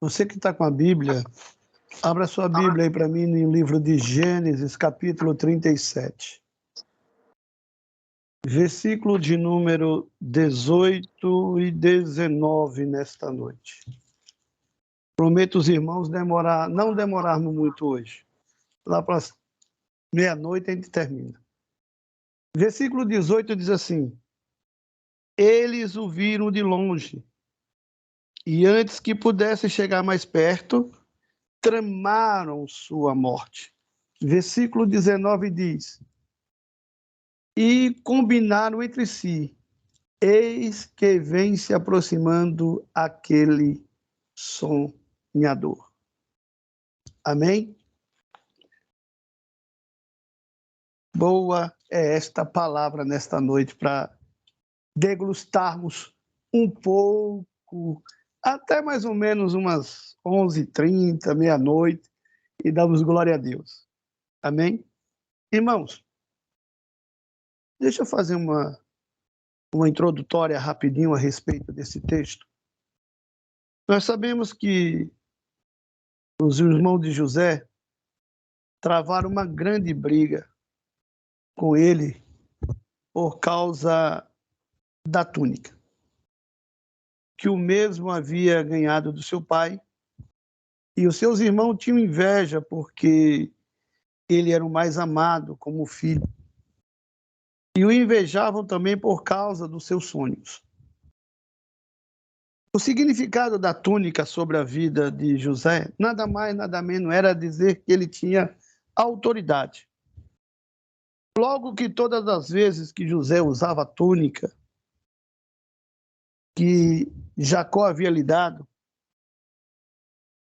Você que está com a Bíblia, abra sua Bíblia aí para mim no livro de Gênesis, capítulo 37. Versículo de número 18 e 19 nesta noite. Prometo os irmãos não demorarmos muito hoje. Lá para meia-noite a gente termina. Versículo 18 diz assim: Eles o viram de longe, e antes que pudesse chegar mais perto, tramaram sua morte. Versículo 19 diz: E combinaram entre si, eis que vem se aproximando aquele sonhador. Amém? Boa é esta palavra nesta noite para degustarmos um pouco, até mais ou menos umas 11h30, meia-noite, e damos glória a Deus. Amém? Irmãos, deixa eu fazer uma introdutória rapidinho a respeito desse texto. Nós sabemos que os irmãos de José travaram uma grande briga com ele por causa da túnica, que o mesmo havia ganhado do seu pai, e os seus irmãos tinham inveja porque ele era o mais amado como filho, e o invejavam também por causa dos seus sonhos. O significado da túnica sobre a vida de José, nada mais, nada menos, era dizer que ele tinha autoridade. Logo que todas as vezes que José usava a túnica que Jacó havia lhe dado,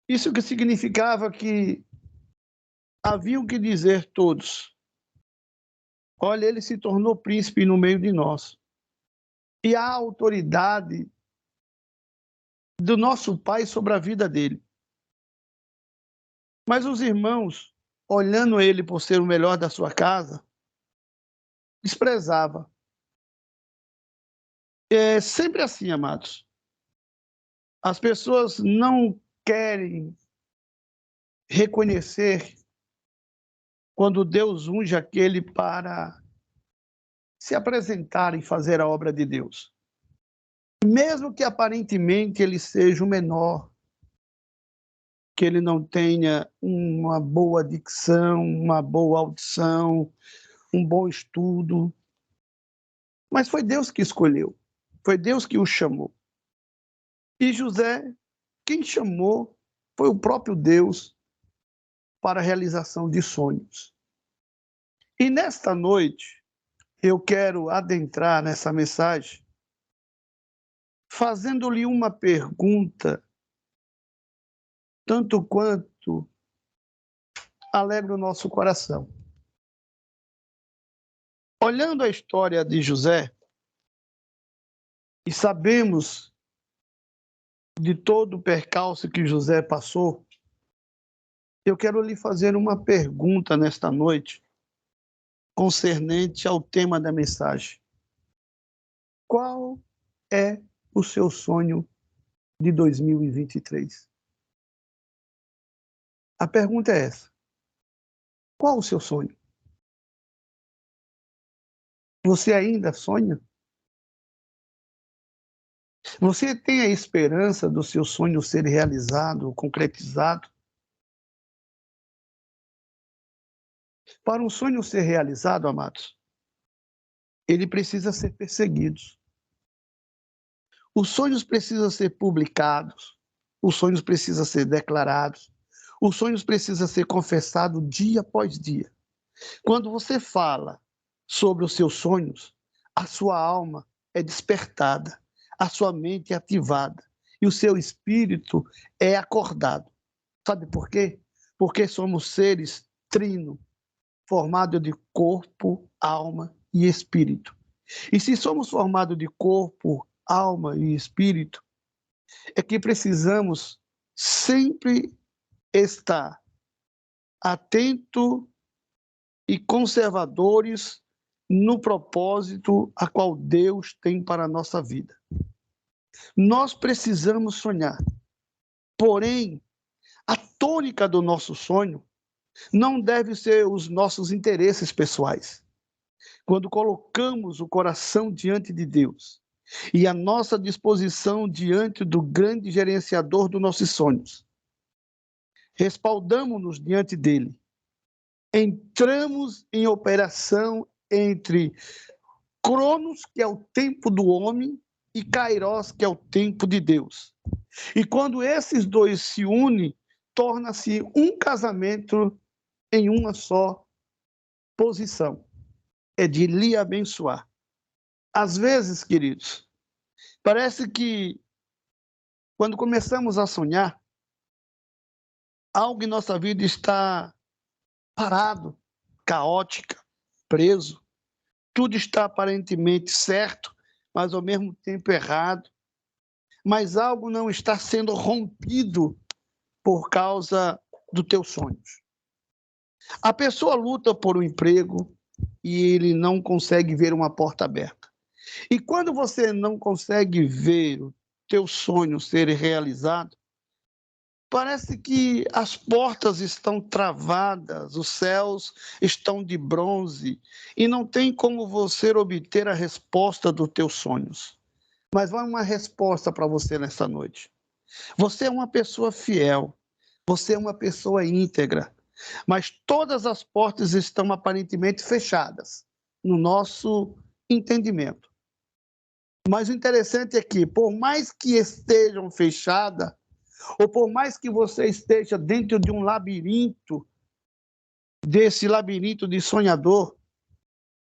isso que significava que haviam que dizer todos: olha, ele se tornou príncipe no meio de nós. E a autoridade do nosso pai sobre a vida dele. Mas os irmãos, olhando ele por ser o melhor da sua casa, desprezava. É sempre assim, amados. As pessoas não querem reconhecer quando Deus unge aquele para se apresentar e fazer a obra de Deus. Mesmo que aparentemente ele seja o menor, que ele não tenha uma boa dicção, uma boa audição, um bom estudo. Mas foi Deus que escolheu, foi Deus que o chamou. E José, quem chamou foi o próprio Deus para a realização de sonhos. E nesta noite, eu quero adentrar nessa mensagem fazendo-lhe uma pergunta, tanto quanto alegra o nosso coração. Olhando a história de José, e sabemos de todo o percalço que José passou, eu quero lhe fazer uma pergunta nesta noite, concernente ao tema da mensagem. Qual é o seu sonho de 2023? A pergunta é essa. Qual o seu sonho? Você ainda sonha? Você tem a esperança do seu sonho ser realizado, concretizado? Para um sonho ser realizado, amados, ele precisa ser perseguido. Os sonhos precisam ser publicados, os sonhos precisam ser declarados, os sonhos precisam ser confessados dia após dia. Quando você fala sobre os seus sonhos, a sua alma é despertada, a sua mente é ativada e o seu espírito é acordado. Sabe por quê? Porque somos seres trino, formados de corpo, alma e espírito. E se somos formados de corpo, alma e espírito, é que precisamos sempre estar atento e conservadores no propósito a qual Deus tem para a nossa vida. Nós precisamos sonhar. Porém, a tônica do nosso sonho não deve ser os nossos interesses pessoais. Quando colocamos o coração diante de Deus e a nossa disposição diante do grande gerenciador dos nossos sonhos, respaldamos-nos diante dele, entramos em operação entre Cronos, que é o tempo do homem, e Kairos, que é o tempo de Deus. E quando esses dois se unem, torna-se um casamento em uma só posição. É de lhe abençoar. Às vezes, queridos, parece que quando começamos a sonhar, algo em nossa vida está parado, caótica, preso. Tudo está aparentemente certo, mas ao mesmo tempo errado. Mas algo não está sendo rompido por causa dos teus sonhos. A pessoa luta por um emprego e ele não consegue ver uma porta aberta. E quando você não consegue ver o teu sonho ser realizado, parece que as portas estão travadas, os céus estão de bronze e não tem como você obter a resposta dos teus sonhos. Mas vai uma resposta para você nessa noite. Você é uma pessoa fiel, você é uma pessoa íntegra, mas todas as portas estão aparentemente fechadas no nosso entendimento. Mas o interessante é que, por mais que estejam fechadas, ou por mais que você esteja dentro de um labirinto, desse labirinto de sonhador,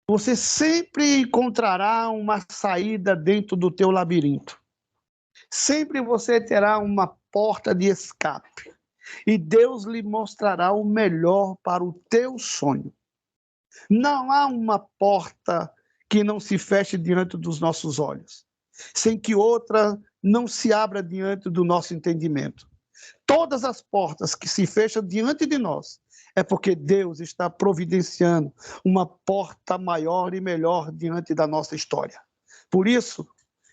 você sempre encontrará uma saída dentro do teu labirinto. Sempre você terá uma porta de escape. E Deus lhe mostrará o melhor para o teu sonho. Não há uma porta que não se feche diante dos nossos olhos, sem que outra não se abra diante do nosso entendimento. Todas as portas que se fecham diante de nós é porque Deus está providenciando uma porta maior e melhor diante da nossa história. Por isso,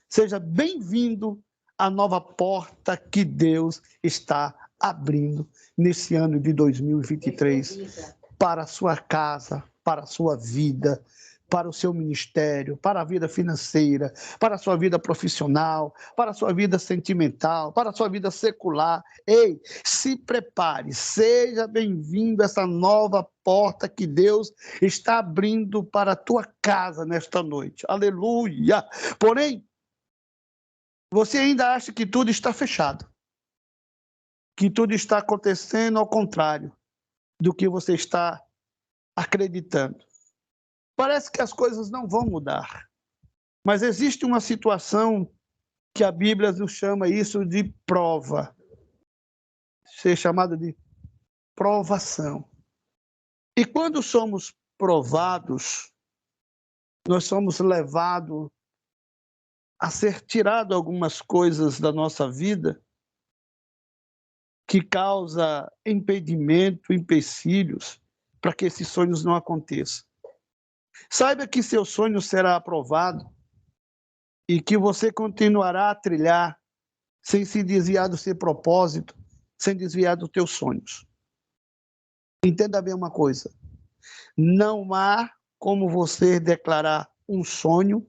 seja bem-vindo à nova porta que Deus está abrindo nesse ano de 2023 para a sua casa, para a sua vida, para o seu ministério, para a vida financeira, para a sua vida profissional, para a sua vida sentimental, para a sua vida secular. Ei, se prepare, seja bem-vindo a essa nova porta que Deus está abrindo para a tua casa nesta noite. Aleluia! Porém, você ainda acha que tudo está fechado, que tudo está acontecendo ao contrário do que você está acreditando. Parece que as coisas não vão mudar, mas existe uma situação que a Bíblia nos chama isso de prova, ser chamada de provação. E quando somos provados, nós somos levados a ser tirado algumas coisas da nossa vida que causa impedimento, empecilhos para que esses sonhos não aconteçam. Saiba que seu sonho será aprovado e que você continuará a trilhar sem se desviar do seu propósito, sem desviar dos teus sonhos. Entenda bem uma coisa, não há como você declarar um sonho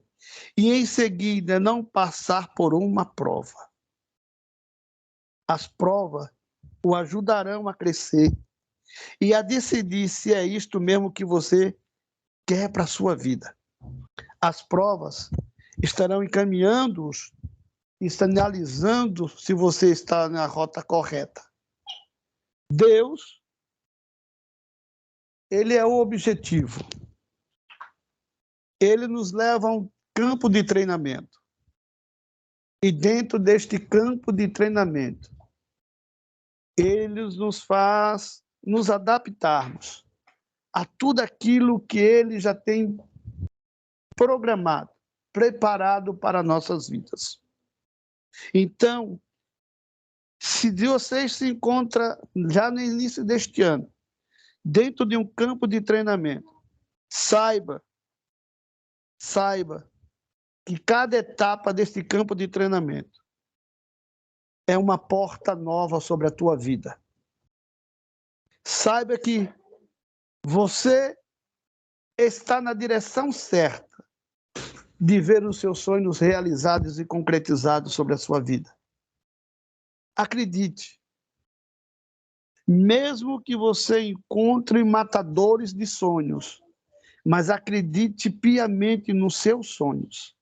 e em seguida não passar por uma prova. As provas o ajudarão a crescer e a decidir se é isto mesmo que você quer para a sua vida. As provas estarão encaminhando-os e sinalizando se você está na rota correta. Deus, ele é o objetivo. Ele nos leva a um campo de treinamento. E dentro deste campo de treinamento, ele nos faz nos adaptarmos a tudo aquilo que ele já tem programado, preparado para nossas vidas. Então, se você se encontra já no início deste ano, dentro de um campo de treinamento, saiba que cada etapa desse campo de treinamento é uma porta nova sobre a tua vida. Saiba que você está na direção certa de ver os seus sonhos realizados e concretizados sobre a sua vida. Acredite, mesmo que você encontre matadores de sonhos, mas acredite piamente nos seus sonhos.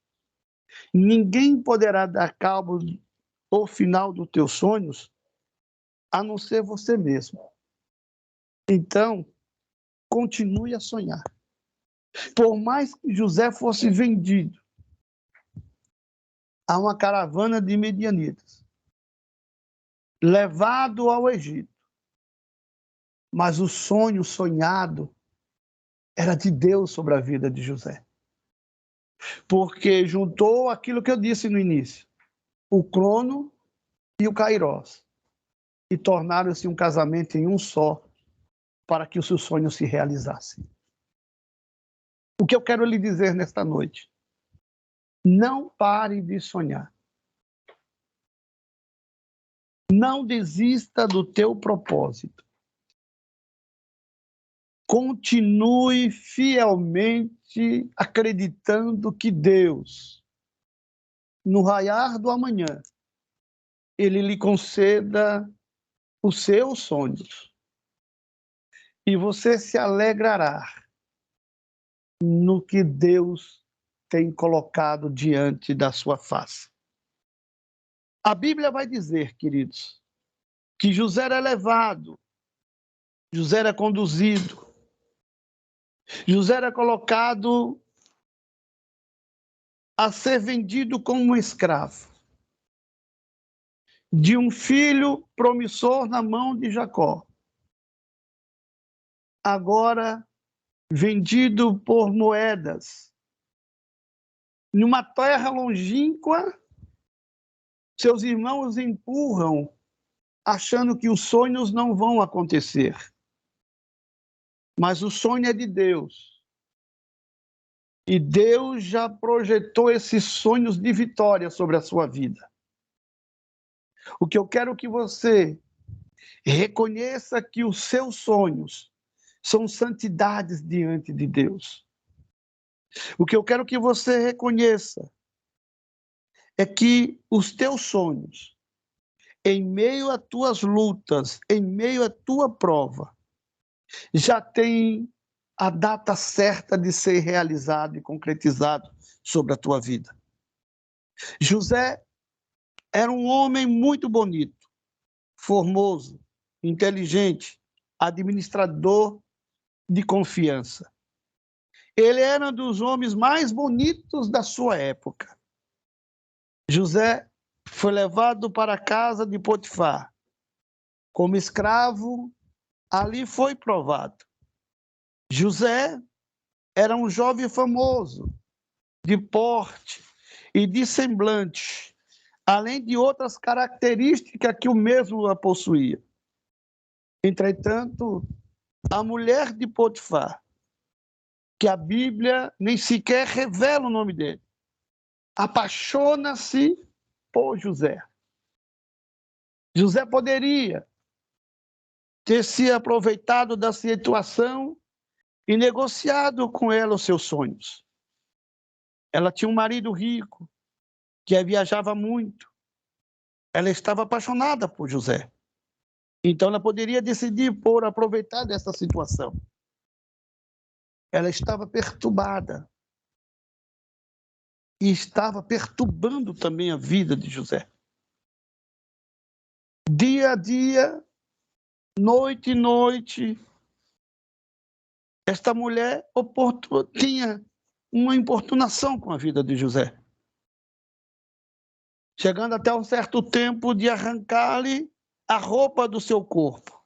Ninguém poderá dar cabo ao final dos teus sonhos, a não ser você mesmo. Então, continue a sonhar. Por mais que José fosse vendido a uma caravana de medianitas, levado ao Egito, mas o sonho sonhado era de Deus sobre a vida de José. Porque juntou aquilo que eu disse no início, o crono e o kairós, e tornaram-se um casamento em um só, para que o seu sonho se realizasse. O que eu quero lhe dizer nesta noite? Não pare de sonhar. Não desista do teu propósito. Continue fielmente acreditando que Deus, no raiar do amanhã, Ele lhe conceda os seus sonhos. E você se alegrará no que Deus tem colocado diante da sua face. A Bíblia vai dizer, queridos, que José era levado, José era conduzido, José era colocado a ser vendido como um escravo, de um filho promissor na mão de Jacó, agora vendido por moedas, numa terra longínqua. Seus irmãos empurram, achando que os sonhos não vão acontecer. Mas o sonho é de Deus. E Deus já projetou esses sonhos de vitória sobre a sua vida. O que eu quero que você reconheça que os seus sonhos são santidades diante de Deus. O que eu quero que você reconheça é que os teus sonhos, em meio a tuas lutas, em meio a tua prova, já tem a data certa de ser realizado e concretizado sobre a tua vida. José era um homem muito bonito, formoso, inteligente, administrador de confiança. Ele era um dos homens mais bonitos da sua época. José foi levado para a casa de Potifar. Como escravo, ali foi provado. José era um jovem famoso, de porte e de semblante, além de outras características que o mesmo possuía. Entretanto, a mulher de Potifar, que a Bíblia nem sequer revela o nome dele, apaixona-se por José. José poderia ter se aproveitado da situação e negociado com ela os seus sonhos. Ela tinha um marido rico, que viajava muito. Ela estava apaixonada por José. Então ela poderia decidir por aproveitar dessa situação. Ela estava perturbada. E estava perturbando também a vida de José. Dia a dia, noite e noite, esta mulher tinha uma importunação com a vida de José. Chegando até um certo tempo de arrancar-lhe a roupa do seu corpo.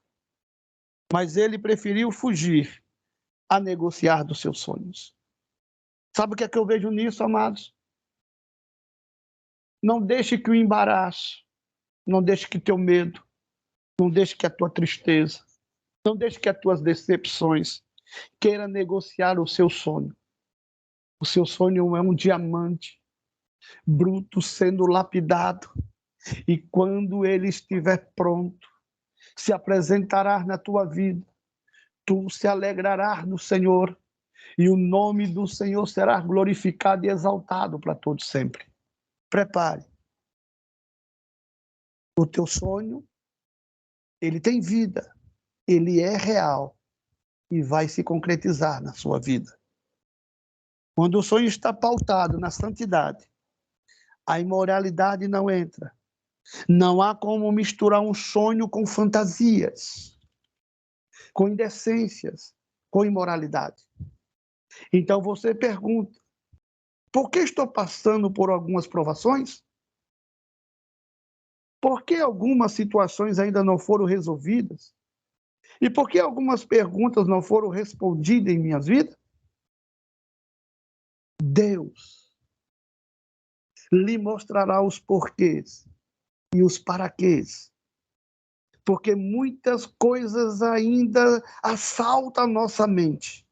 Mas ele preferiu fugir a negociar dos seus sonhos. Sabe o que é que eu vejo nisso, amados? Não deixe que o embaraço, não deixe que teu medo, não deixe que a tua tristeza, não deixe que as tuas decepções queira negociar o seu sonho. O seu sonho é um diamante bruto sendo lapidado, E quando ele estiver pronto, se apresentará na tua vida, tu se alegrarás no Senhor, e o nome do Senhor será glorificado e exaltado para todos sempre. Prepare. O teu sonho, ele tem vida, ele é real e vai se concretizar na sua vida. Quando o sonho está pautado na santidade, a imoralidade não entra. Não há como misturar um sonho com fantasias, com indecências, com imoralidade. Então você pergunta: por que estou passando por algumas provações? Por que algumas situações ainda não foram resolvidas? E por que algumas perguntas não foram respondidas em minhas vidas? Deus lhe mostrará os porquês e os paraquês. Porque muitas coisas ainda assaltam a nossa mente.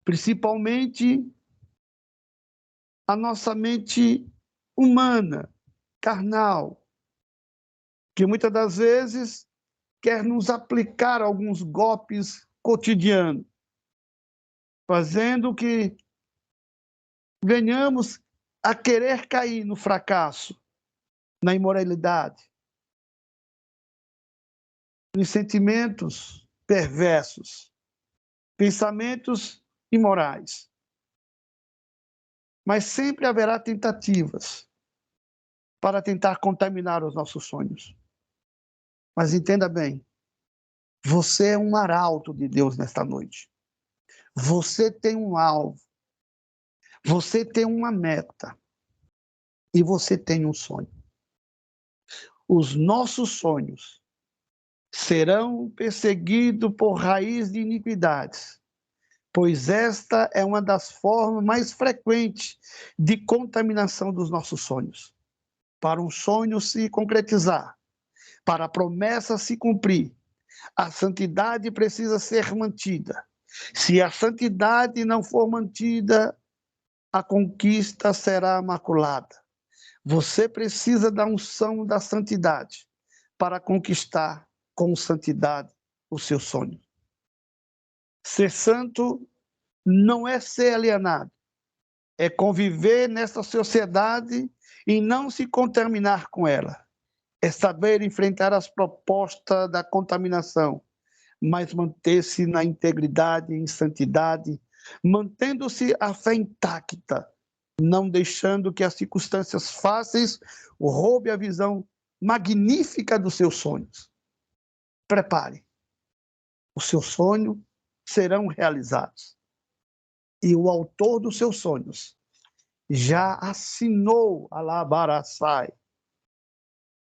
Principalmente a nossa mente humana, carnal, que muitas das vezes quer nos aplicar alguns golpes cotidianos, fazendo que venhamos a querer cair no fracasso, na imoralidade, nos sentimentos perversos, pensamentos imorais. Mas sempre haverá tentativas para tentar contaminar os nossos sonhos. Mas entenda bem, você é um arauto de Deus nesta noite. Você tem um alvo, você tem uma meta e você tem um sonho. Os nossos sonhos serão perseguidos por raiz de iniquidades, pois esta é uma das formas mais frequentes de contaminação dos nossos sonhos. Para um sonho se concretizar, para a promessa se cumprir, a santidade precisa ser mantida. Se a santidade não for mantida, a conquista será maculada. Você precisa da unção da santidade para conquistar com santidade o seu sonho. Ser santo não é ser alienado, é conviver nessa sociedade e não se contaminar com ela. É saber enfrentar as propostas da contaminação, mas manter-se na integridade, em santidade, mantendo-se a fé intacta, não deixando que as circunstâncias fáceis roubem a visão magnífica dos seus sonhos. Prepare. Os seus sonhos serão realizados. E o autor dos seus sonhos já assinou a Labaraçai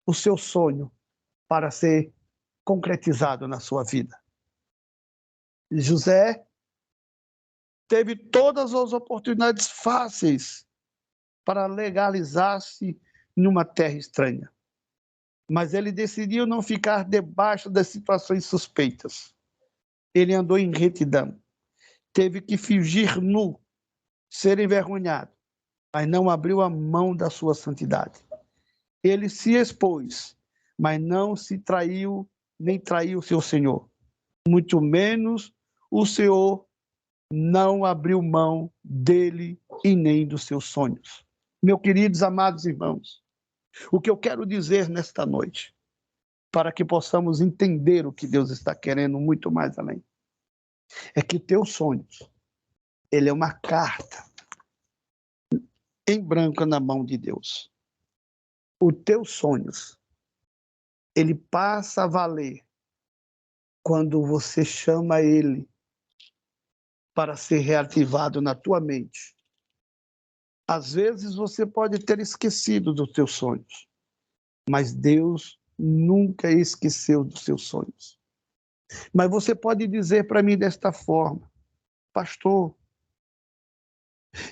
o seu sonho para ser concretizado na sua vida. José teve todas as oportunidades fáceis para legalizar-se numa terra estranha. Mas ele decidiu não ficar debaixo das situações suspeitas. Ele andou em retidão. Teve que fingir nu, ser envergonhado, mas não abriu a mão da sua santidade. Ele se expôs, mas não se traiu, nem traiu seu Senhor. Muito menos o Senhor não abriu mão dele e nem dos seus sonhos. Meus queridos, amados irmãos, o que eu quero dizer nesta noite, para que possamos entender o que Deus está querendo muito mais além, é que teus sonhos, ele é uma carta em branco na mão de Deus. Os teus sonhos, ele passa a valer quando você chama ele para ser reativado na tua mente. Às vezes você pode ter esquecido dos teus sonhos, mas Deus nunca esqueceu dos seus sonhos. Mas você pode dizer para mim desta forma: pastor,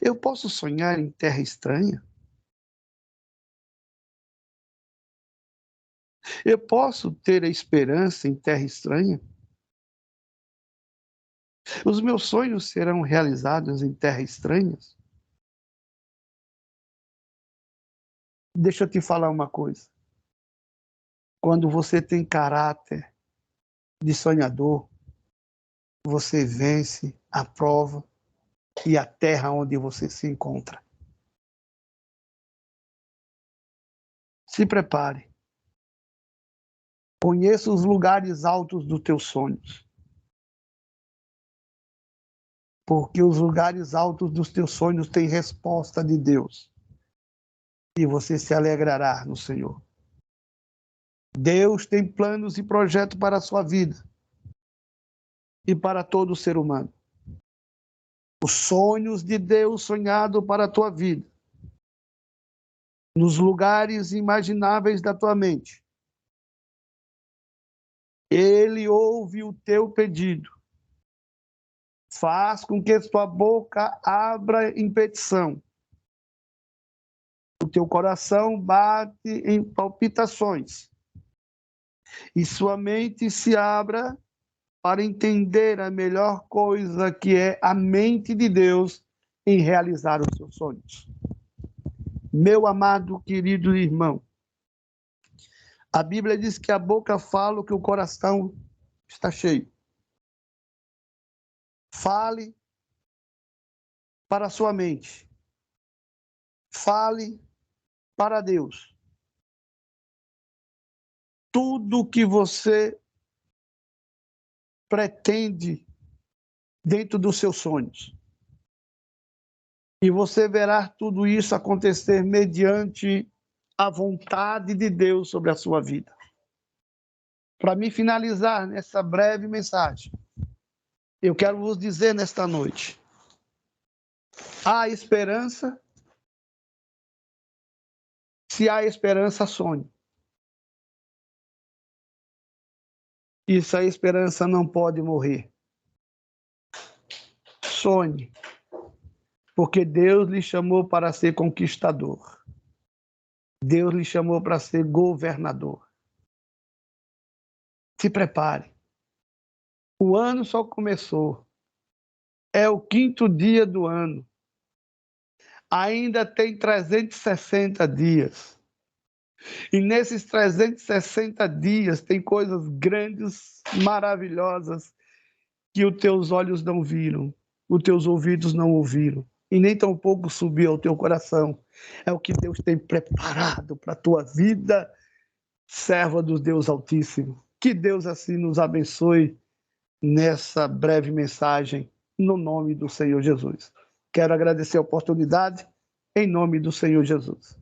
eu posso sonhar em terra estranha? Eu posso ter a esperança em terra estranha? Os meus sonhos serão realizados em terra estranhas? Deixa eu te falar uma coisa. Quando você tem caráter de sonhador, você vence a prova e a terra onde você se encontra. Se prepare. Conheça os lugares altos dos teus sonhos. Porque os lugares altos dos teus sonhos têm resposta de Deus. E você se alegrará no Senhor. Deus tem planos e projetos para a sua vida e para todo ser humano. Os sonhos de Deus sonhado para a tua vida, nos lugares imagináveis da tua mente. Ele ouve o teu pedido. Faz com que tua boca abra em petição. O teu coração bate em palpitações. E sua mente se abra para entender a melhor coisa que é a mente de Deus em realizar os seus sonhos. Meu amado, querido irmão, a Bíblia diz que a boca fala o que o coração está cheio. Fale para a sua mente. Fale para Deus. Tudo que você pretende dentro dos seus sonhos. E você verá tudo isso acontecer mediante a vontade de Deus sobre a sua vida. Para me finalizar nessa breve mensagem, eu quero vos dizer nesta noite: há esperança. Se há esperança, sonhe. E se a esperança não pode morrer, sonhe. Porque Deus lhe chamou para ser conquistador. Deus lhe chamou para ser governador. Se prepare. O ano só começou. É o 5º dia do ano. Ainda tem 360 dias. E nesses 360 dias tem coisas grandes, maravilhosas, que os teus olhos não viram, os teus ouvidos não ouviram, e nem tampouco subiu ao teu coração. É o que Deus tem preparado para a tua vida, serva do Deus Altíssimo. Que Deus assim nos abençoe nessa breve mensagem, no nome do Senhor Jesus. Quero agradecer a oportunidade, em nome do Senhor Jesus.